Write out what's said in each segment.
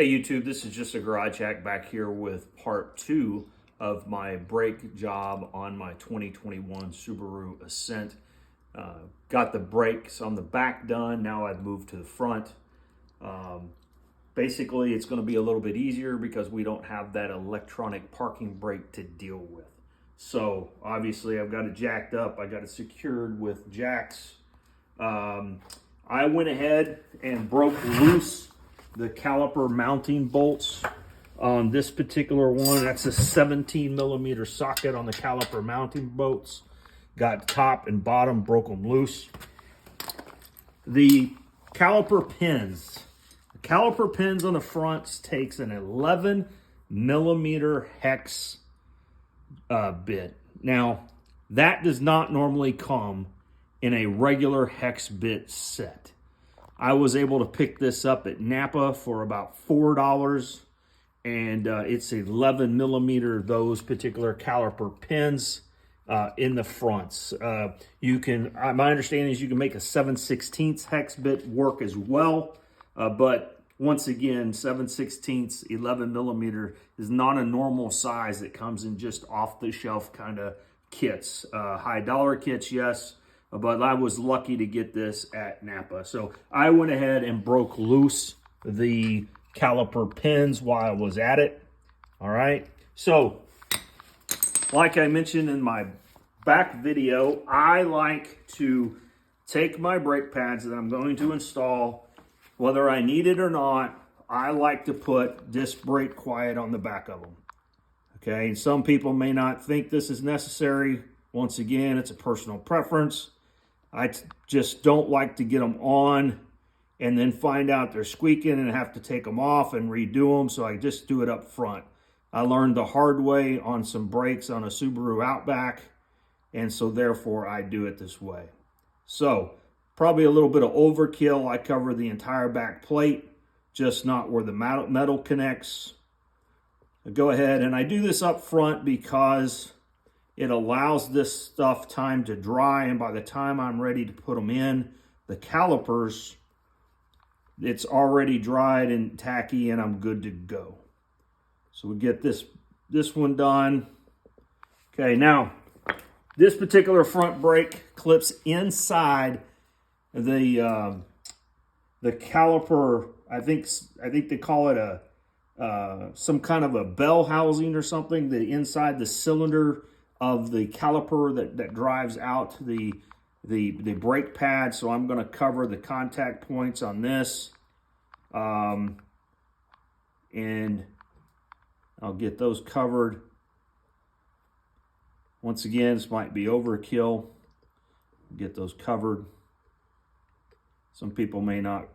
Hey YouTube, this is just a garage hack back here with part 2 of my brake job on my 2021 Subaru Ascent. Got the brakes on the back done, now I've moved to the front. Basically it's going to be a little bit easier because we don't have that electronic parking brake to deal with. So obviously I've got it jacked up, I got it secured with jacks. I went ahead and broke loose the caliper mounting bolts on this particular one. That's a 17 millimeter socket on the caliper mounting bolts. Got top and bottom, broke them loose. The caliper pins on the fronts takes an 11 millimeter hex bit. Now that does not normally come in a regular hex bit set. I was able to pick this up at Napa for about $4, and it's 11 millimeter, those particular caliper pins in the fronts. You can, my understanding is you can make a 7/16 hex bit work as well, but once again, 7/16 11 millimeter is not a normal size that comes in just off the shelf kind of kits. High dollar kits, yes. But I was lucky to get this at Napa. So I went ahead and broke loose the caliper pins while I was at it. All right. So like I mentioned in my back video, I like to take my brake pads that I'm going to install, whether I need it or not. I like to put disc brake quiet on the back of them. Okay. And some people may not think this is necessary. Once again, it's a personal preference. I just don't like to get them on and then find out they're squeaking and have to take them off and redo them, so I just do it up front. I learned the hard way on some brakes on a Subaru Outback, and so therefore I do it this way. So probably a little bit of overkill. I cover the entire back plate, just not where the metal connects. I go ahead and I do this up front because it allows this stuff time to dry, and by the time I'm ready to put them in, the calipers, it's already dried and tacky and I'm good to go. So we get this one done. Okay, now this particular front brake clips inside the caliper. I think they call it a some kind of a bell housing or something. The inside the cylinder of the caliper that drives out the brake pad. So I'm going to cover the contact points on this, and I'll get those covered. Once again, this might be overkill. Get those covered. Some people may not.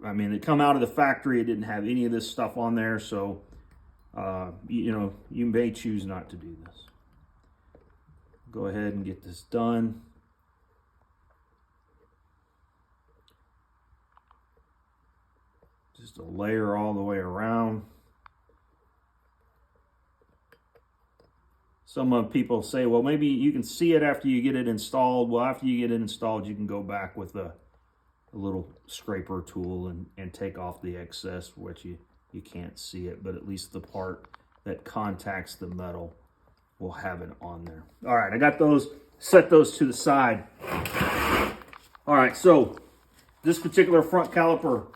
I mean, they come out of the factory, it didn't have any of this stuff on there, so you know, you may choose not to do this. Go ahead and get this done. Just a layer all the way around. Some people say, well, maybe you can see it after you get it installed. Well, after you get it installed, you can go back with a little scraper tool and take off the excess, which you can't see it, but at least the part that contacts the metal will have it on there. All right, I got those, set those to the side. All right, so this particular front caliper,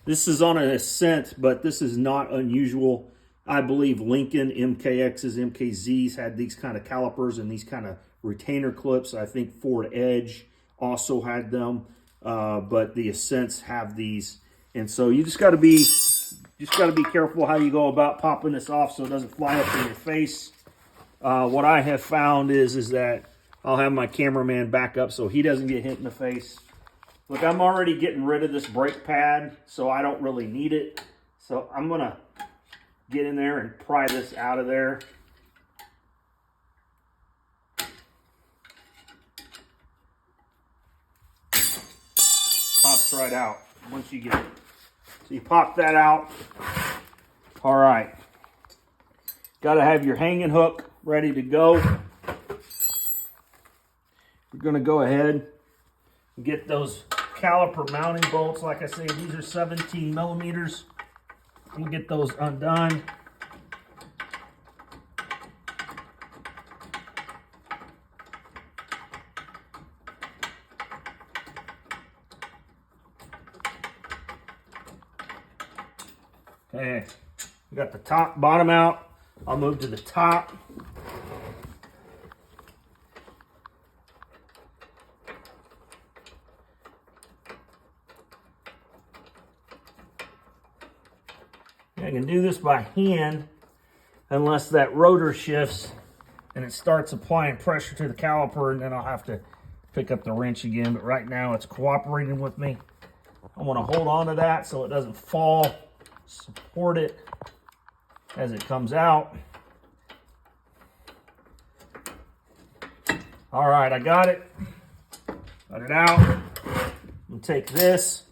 this is on an Ascent, but this is not unusual. I believe Lincoln, MKXs, MKZs had these kind of calipers and these kind of retainer clips. I think Ford Edge also had them, but the Ascents have these. And so you just got to be careful how you go about popping this off so it doesn't fly up in your face. What I have found is that I'll have my cameraman back up so he doesn't get hit in the face. Look, I'm already getting rid of this brake pad, so I don't really need it. So I'm going to get in there and pry this out of there. Pops right out once you get it. So you pop that out. All right. Got to have your hanging hook ready to go. We're going to go ahead and get those caliper mounting bolts. Like I say, these are 17 millimeters. and get those undone. Okay, we got the top, bottom out. I'll move to the top. I can do this by hand unless that rotor shifts and it starts applying pressure to the caliper, and then I'll have to pick up the wrench again. But right now it's cooperating with me. I want to hold on to that so it doesn't fall. Support it as it comes out. All right, I got it. Got it out. I'm gonna take this.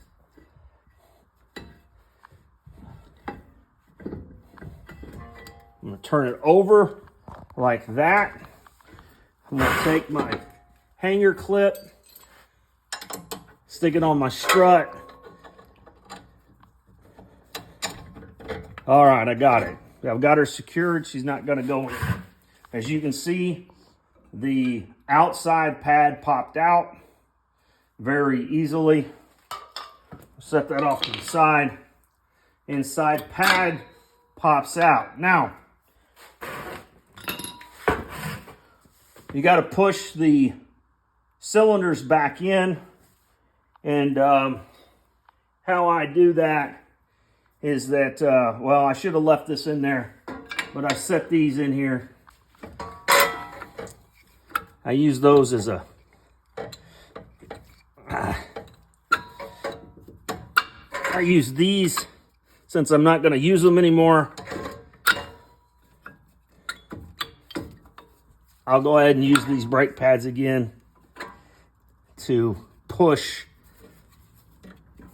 I'm gonna turn it over like that. I'm gonna take my hanger clip, stick it on my strut. All right, I got it. I've got her secured. She's not gonna go in. As you can see, the outside pad popped out very easily. Set that off to the side. Inside pad pops out. Now, you got to push the cylinders back in, and how I do that is that, well, I should have left this in there, but I set these in here. I use those as a, I use these since I'm not going to use them anymore. I'll go ahead and use these brake pads again to push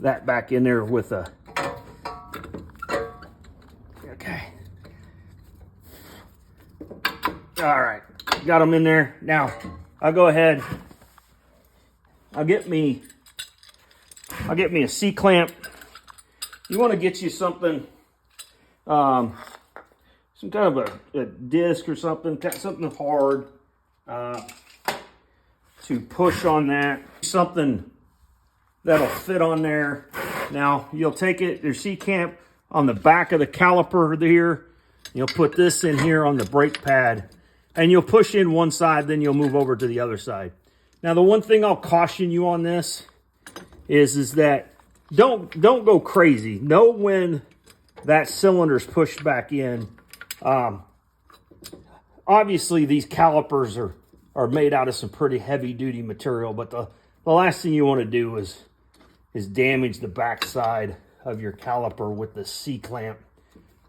that back in there with a, okay. All right, got them in there. Now, I'll go ahead, I'll get me a C-clamp. You want to get you something, some kind of a disc or something hard to push on that. Something that'll fit on there. Now, you'll take it, your C-clamp on the back of the caliper here. You'll put this in here on the brake pad, and you'll push in one side, then you'll move over to the other side. Now, the one thing I'll caution you on this is that don't go crazy. Know when that cylinder's pushed back in. Obviously, these calipers are made out of some pretty heavy-duty material, but the last thing you want to do is damage the backside of your caliper with the C-clamp.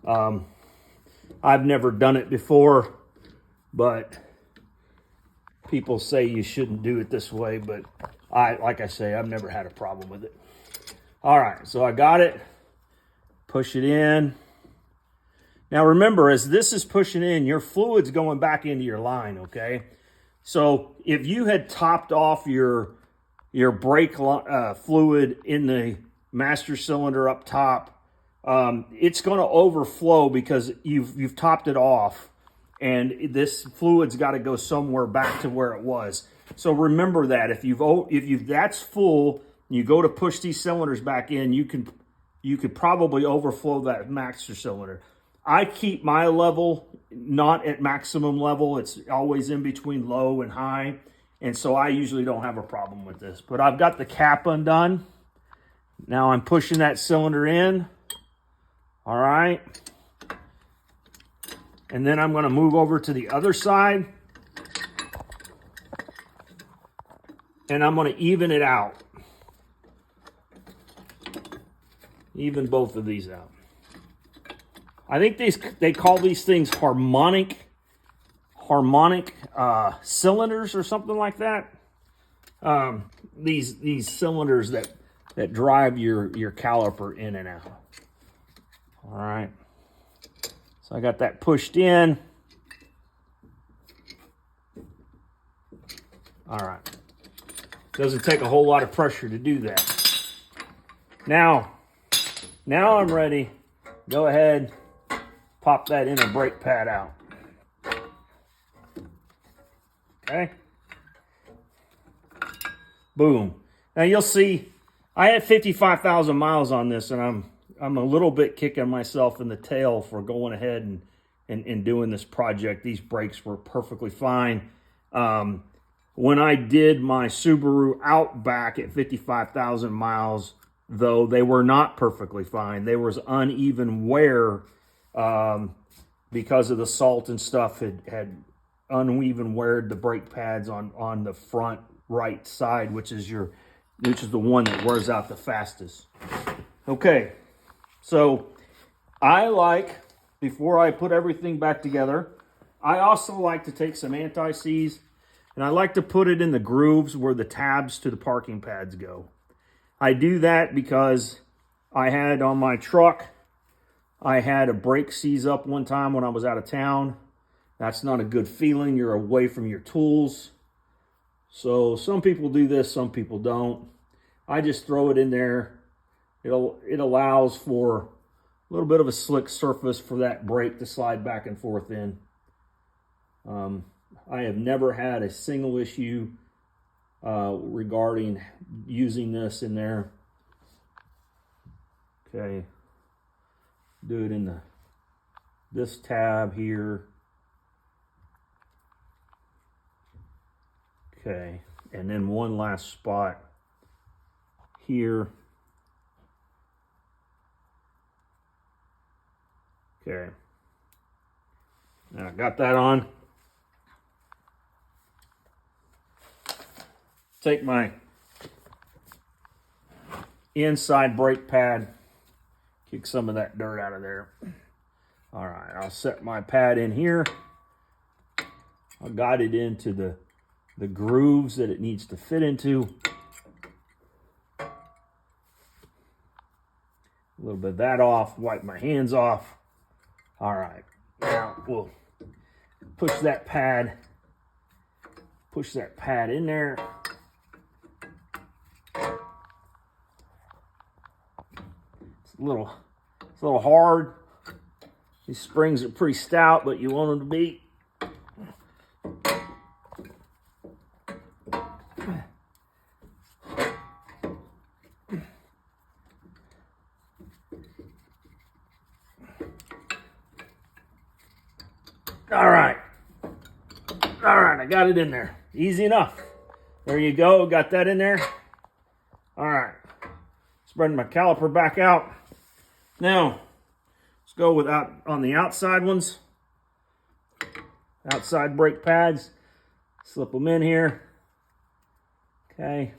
I've never done it before, but people say you shouldn't do it this way, but like I say, I've never had a problem with it. All right, so I got it. Push it in. Now remember, as this is pushing in, your fluid's going back into your line, okay? So if you had topped off your brake fluid in the master cylinder up top, it's going to overflow because you've topped it off, and this fluid's got to go somewhere back to where it was. So remember that if that's full, you go to push these cylinders back in, you could probably overflow that master cylinder. I keep my level not at maximum level. It's always in between low and high. And so I usually don't have a problem with this. But I've got the cap undone. Now I'm pushing that cylinder in. All right. And then I'm going to move over to the other side. And I'm going to even it out. Even both of these out. I think they call these things harmonic cylinders or something like that. These cylinders that drive your caliper in and out. All right. So I got that pushed in. All right. Doesn't take a whole lot of pressure to do that. Now I'm ready go ahead, pop that inner brake pad out. Okay. Boom. Now you'll see I had 55,000 miles on this, and I'm a little bit kicking myself in the tail for going ahead and doing this project. These brakes were perfectly fine. When I did my Subaru Outback at 55,000 miles, though, they were not perfectly fine. There was uneven wear because of the salt and stuff had uneven weared the brake pads on the front right side, which is the one that wears out the fastest. Okay, so I like, before I put everything back together, I also like to take some anti-seize and I like to put it in the grooves where the tabs to the parking pads go. I do that because I had on my truck, I had a brake seize up one time when I was out of town. That's not a good feeling. You're away from your tools. So some people do this, some people don't. I just throw it in there. It allows for a little bit of a slick surface for that brake to slide back and forth in. I have never had a single issue regarding using this in there. Okay, do it in this tab here. Okay, and then one last spot here. Okay, now I got that on. Take my inside brake pad, kick some of that dirt out of there. All right, I'll set my pad in here. I got it into the grooves that it needs to fit into. A little bit of that off, wipe my hands off. All right, now we'll push that pad in there. It's a little hard. These springs are pretty stout, but you want them to be. All right, I got it in there. Easy enough. There you go, got that in there. All right, spreading my caliper back out. Now, let's go on the outside ones. Outside brake pads. Slip them in here. Okay.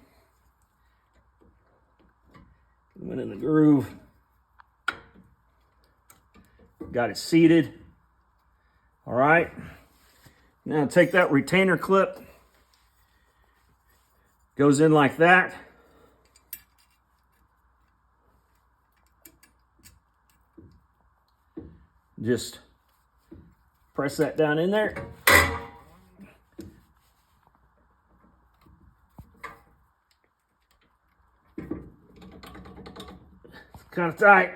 Put them in the groove. Got it seated. All right. Now take that retainer clip. Goes in like that. Just press that down in there. It's kind of tight.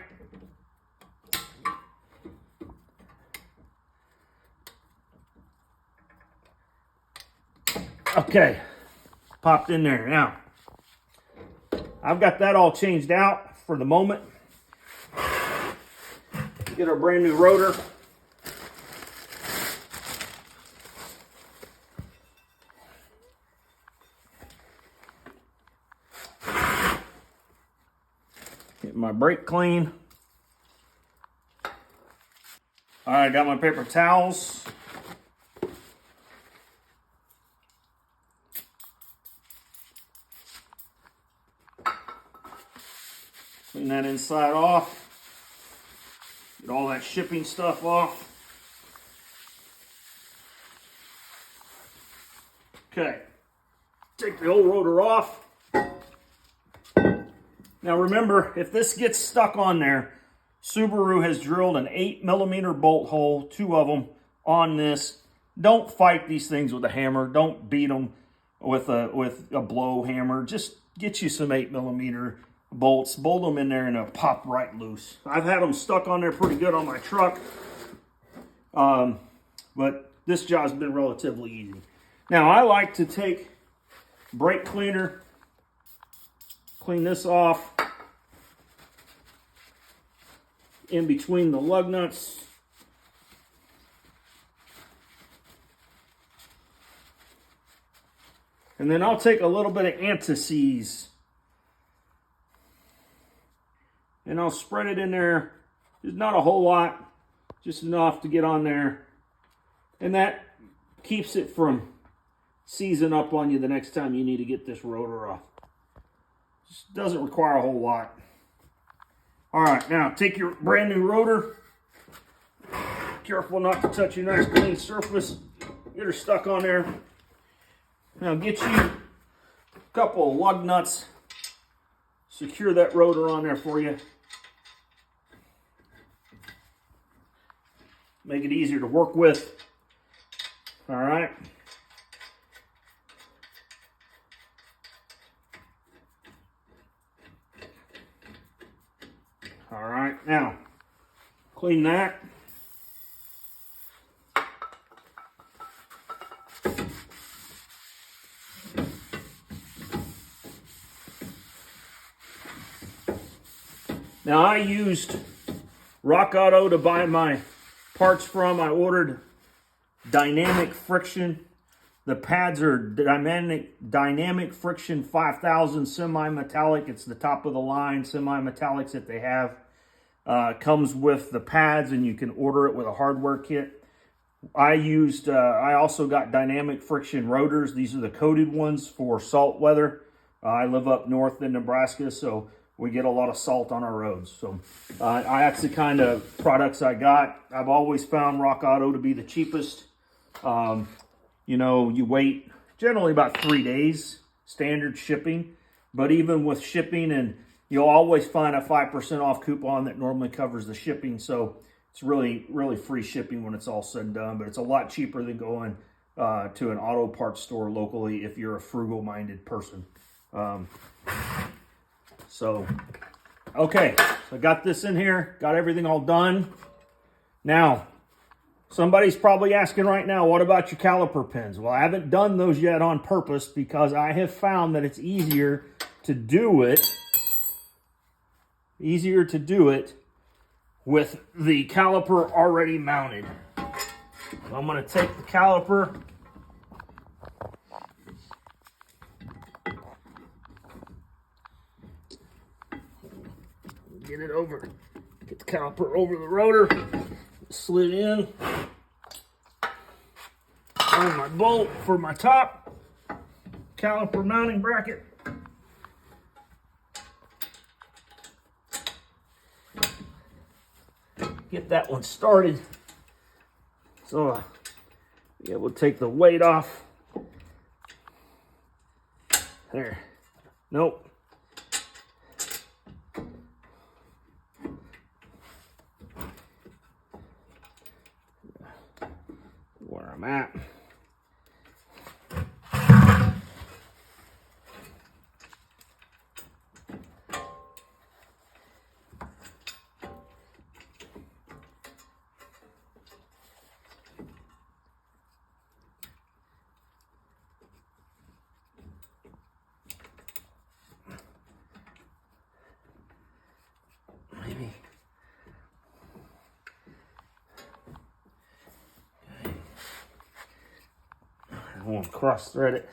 Okay, popped in there. Now, I've got that all changed out for the moment. Get our brand new rotor. Get my brake clean. All right, got my paper towels. Clean that inside off. Get all that shipping stuff off. Okay, take the old rotor off. Now remember, if this gets stuck on there, Subaru has drilled an 8mm bolt hole, 2 of them, on this. Don't fight these things with a hammer. Don't beat them with a blow hammer. Just get you some 8mm bolts, bolt them in there, and they'll pop right loose. I've had them stuck on there pretty good on my truck, but this job's been relatively easy. Now, I like to take brake cleaner, clean this off in between the lug nuts. And then I'll take a little bit of anti-seize and I'll spread it in there. There's not a whole lot, just enough to get on there. And that keeps it from seizing up on you the next time you need to get this rotor off. Just doesn't require a whole lot. All right, now take your brand new rotor. Careful not to touch your nice clean surface. Get her stuck on there. Now get you a couple of lug nuts. Secure that rotor on there for you. Make it easier to work with. All right. All right, now clean that. Now, I used Rock Auto to buy my parts from. I ordered dynamic friction. The pads are dynamic friction 5000 semi-metallic. It's the top of the line semi-metallics that they have. Comes with the pads, and you can order it with a hardware kit. I also got dynamic friction rotors. These are the coated ones for salt weather. I live up north in Nebraska, so we get a lot of salt on our roads. So that's the kind of products I got. I've always found Rock Auto to be the cheapest. You know, you wait generally about 3 days, standard shipping. But even with shipping, and you'll always find a 5% off coupon that normally covers the shipping. So it's really, really free shipping when it's all said and done. But it's a lot cheaper than going to an auto parts store locally if you're a frugal-minded person. So, okay, so I got this in here, got everything all done. Now, somebody's probably asking right now, what about your caliper pins? Well, I haven't done those yet on purpose because I have found that it's easier to do it with the caliper already mounted. So I'm going to take the caliper, get the caliper over the rotor, slid in, find my bolt for my top caliper mounting bracket. Get that one started. So be able to take the weight off. There. Nope. Where I'm at. Maybe. I want to cross thread it.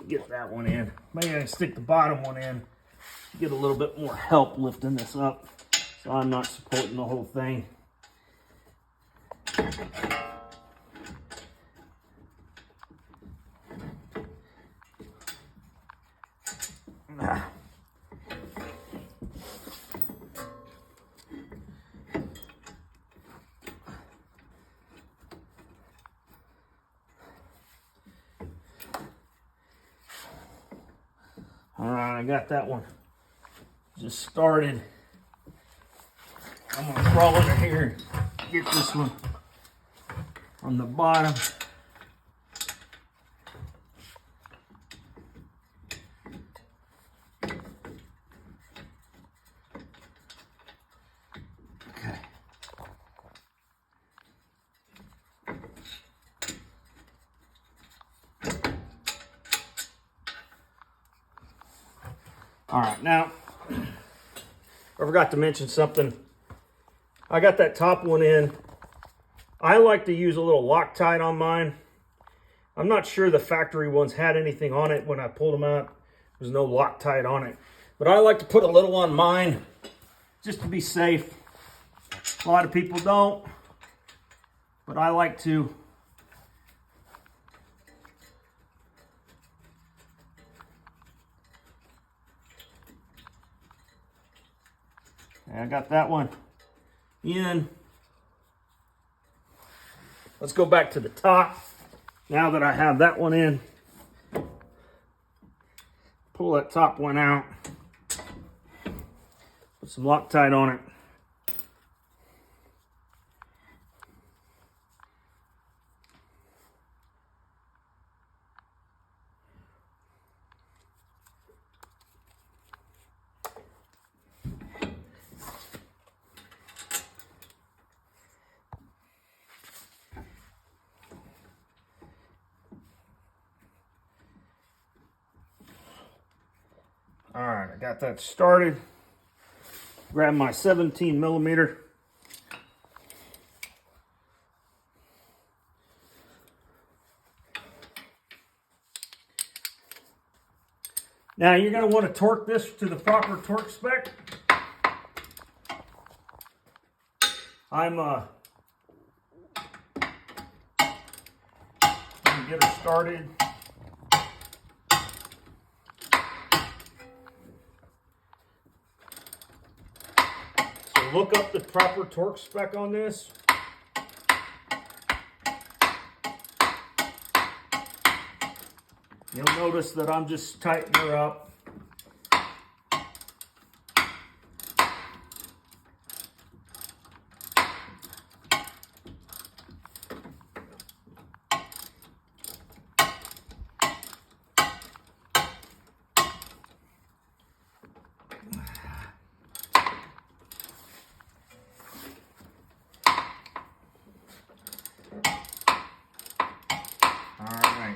Get that one in. Maybe I can stick the bottom one in. Get a little bit more help lifting this up so I'm not supporting the whole thing. All right, I got that one just started. I'm gonna crawl under here and get this one on the bottom. All right, now, I forgot to mention something. I got that top one in. I like to use a little Loctite on mine. I'm not sure the factory ones had anything on it when I pulled them out. There's no Loctite on it. But I like to put a little on mine just to be safe. A lot of people don't, but I like to. And I got that one in. Let's go back to the top. Now that I have that one in, pull that top one out. Put some Loctite on it. All right, I got that started. Grab my 17 millimeter. Now you're going to want to torque this to the proper torque spec. I'm going to get her started. Look up the proper torque spec on this. You'll notice that I'm just tightening her up.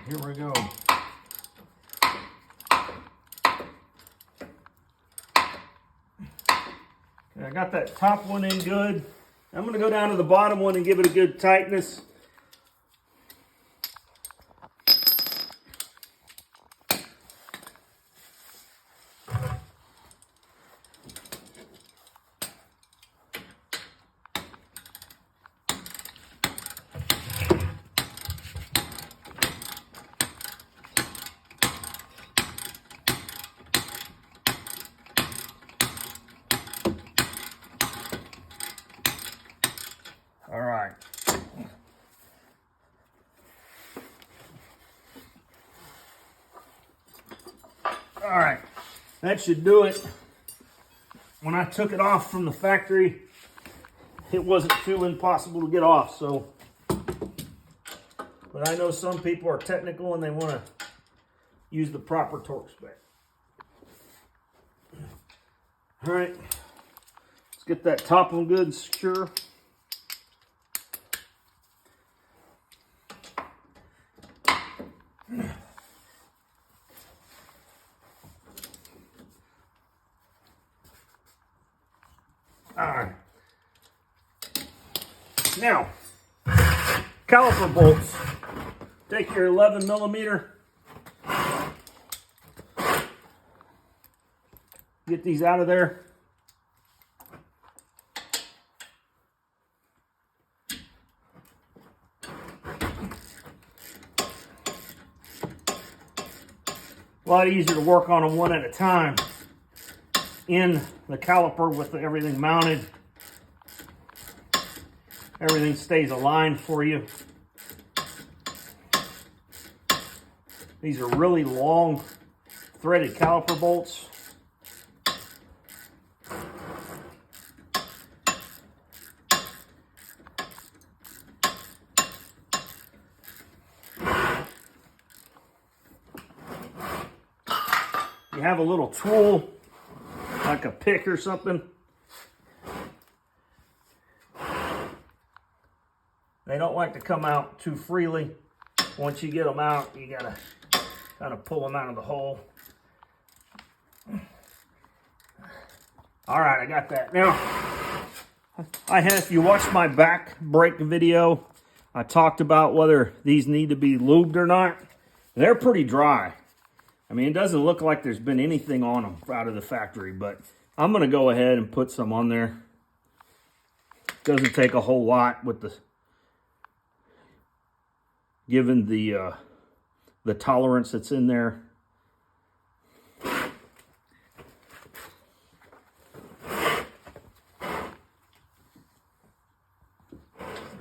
Here we go. Okay, I got that top one in good. I'm going to go down to the bottom one and give it a good tightness. All right. All right, that should do it. When I took it off from the factory, it wasn't too impossible to get off, so. But I know some people are technical and they want to use the proper torque spec. All right, let's get that top one good and secure. All right. Now, caliper bolts. Take your 11 millimeter. Get these out of there. A lot easier to work on them one at a time in the caliper with everything mounted. Everything stays aligned for you. These are really long threaded caliper bolts. You have a little tool, like a pick or something. They don't like to come out too freely. Once you get them out, you gotta kind of pull them out of the hole. All right, I got that. Now, if you watched my back brake video, I talked about whether these need to be lubed or not. They're pretty dry. I mean, it doesn't look like there's been anything on them out of the factory, but I'm going to go ahead and put some on there. Doesn't take a whole lot with the, given the tolerance that's in there.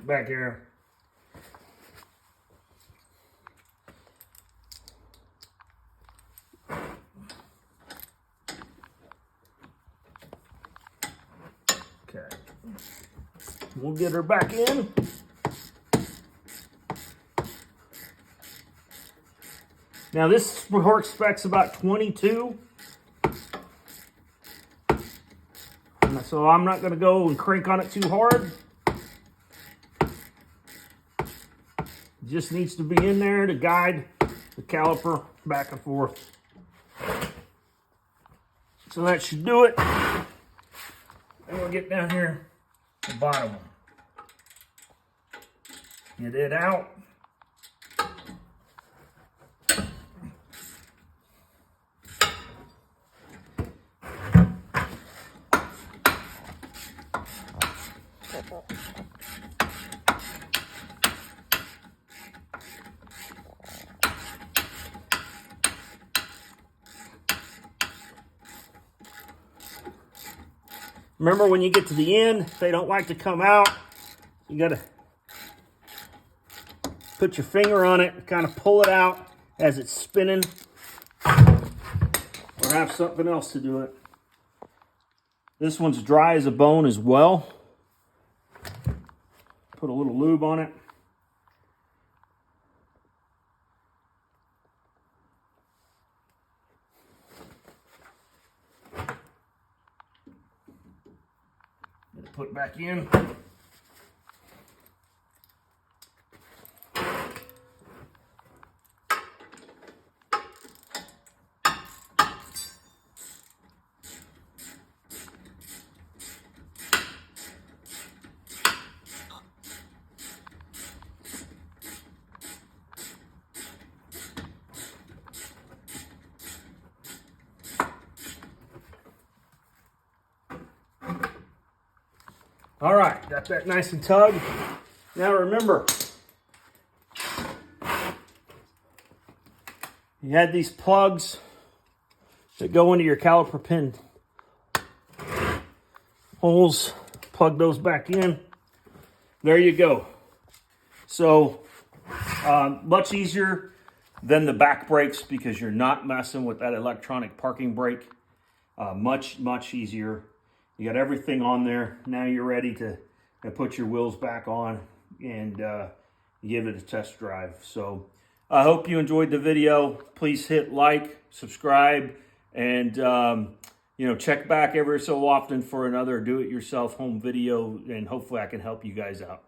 Back here. Okay. We'll get her back in. Now this report specs about 22. So I'm not going to go and crank on it too hard. It just needs to be in there to guide the caliper back and forth. So that should do it. And we'll get down here to the bottom. Get it out. Remember, when you get to the end, they don't like to come out. You got to put your finger on it and kind of pull it out as it's spinning, or have something else to do it. This one's dry as a bone as well. Put a little lube on it. Put back in. All right, got that nice and tugged. Now remember, you had these plugs that go into your caliper pin holes. Plug those back in. There you go. So much easier than the back brakes because you're not messing with that electronic parking brake. Much easier. You got everything on there. Now you're ready to put your wheels back on and give it a test drive. So I hope you enjoyed the video. Please hit like, subscribe, and check back every so often for another do-it-yourself home video, and hopefully I can help you guys out.